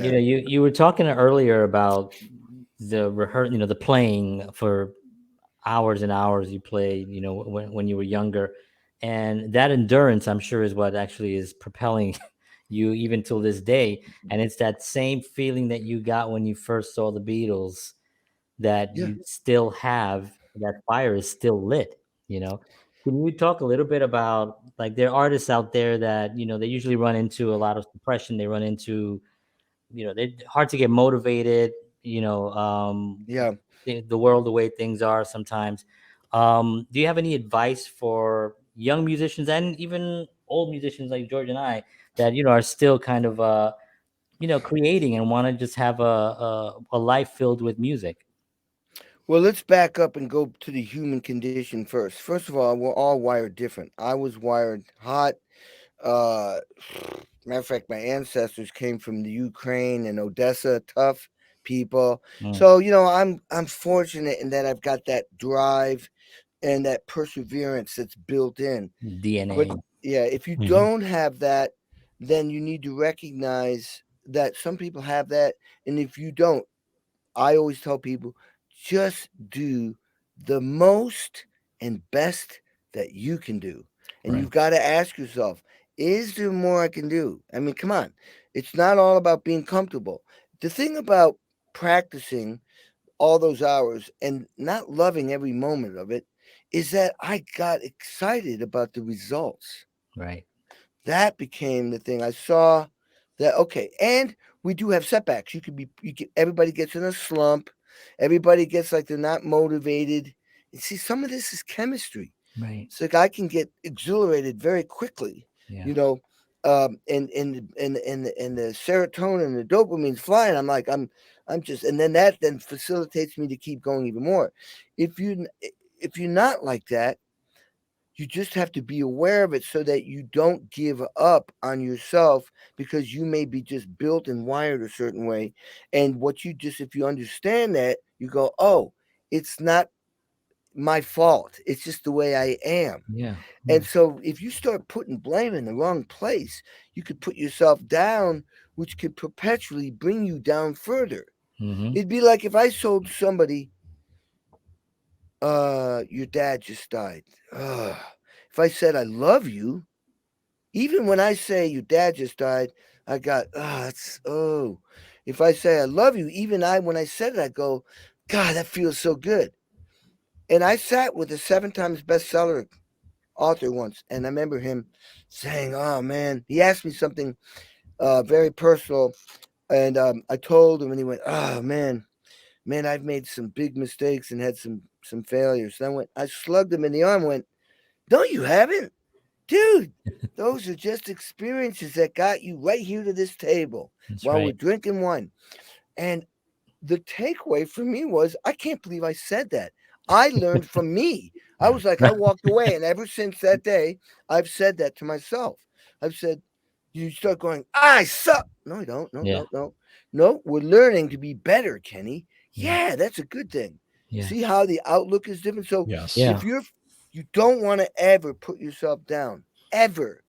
You know, you were talking earlier about the playing for hours and hours you played, when you were younger. And that endurance, I'm sure, is what actually is propelling you even till this day. And it's that same feeling that you got when you first saw the Beatles that Yeah. you still have. That fire is still lit, you know. Can you talk a little bit about, like, there are artists out there that, they usually run into a lot of depression, they run into, they're hard to get motivated, Yeah. the world, the way things are sometimes. Do you have any advice for young musicians and even old musicians like George and I that, are still kind of, creating and want to just have a life filled with music? Well, let's back up and go to the human condition first. First of all, we're all wired different. I was wired hot. Uh, Matter of fact, my ancestors came from the Ukraine and Odessa, tough people. Mm. So I'm fortunate in that I've got that drive and that perseverance that's built in. But DNA. yeah, if you Hmm. don't have that, then you need to recognize that some people have that, and if you don't, I always tell people just do the most and best that you can do. And Right. you've got to ask yourself, is there more I can do? I mean, come on. It's not all about being comfortable. The thing about practicing all those hours and not loving every moment of it is that I got excited about the results. Right. That became the thing. I saw that okay, and we do have setbacks. Everybody gets in a slump. Everybody gets like they're not motivated. And see, some of this is chemistry. Right. It's like I can get exhilarated very quickly, Yeah. you know, and the serotonin and the dopamine's flying. I'm just, and then that then facilitates me to keep going even more. If you if you're not like that, you just have to be aware of it so that you don't give up on yourself because you may be just built and wired a certain way. And what you just, if you understand that, you go, oh, it's not my fault. It's just the way I am. Yeah. And so if you start putting blame in the wrong place, you could put yourself down, which could perpetually bring you down further. Mm-hmm. It'd be like if I told somebody, your dad just died. Ugh. If I said I love you, even when I say your dad just died, I got, it's, oh. If I say I love you, even when I said it, I go, God, that feels so good. And I sat with a 7 times bestseller author once, and I remember him saying, oh man, he asked me something very personal, and I told him, and he went, oh man, I've made some big mistakes and had some failures. And I slugged him in the arm, and went, no, you haven't. Dude, those are just experiences that got you right here to this table That's while we're right. drinking wine. And the takeaway for me was, I can't believe I said that. I learned from me. I Yeah. was like, I walked away. And ever since that day, I've said that to myself. I've said, you start going, I suck. No, I don't. No, Yeah. no, no. No, we're learning to be better, Kenny. Yeah. Yeah, that's a good thing. Yeah. See how the outlook is different? So Yes. Yeah. if you don't want to ever put yourself down, ever.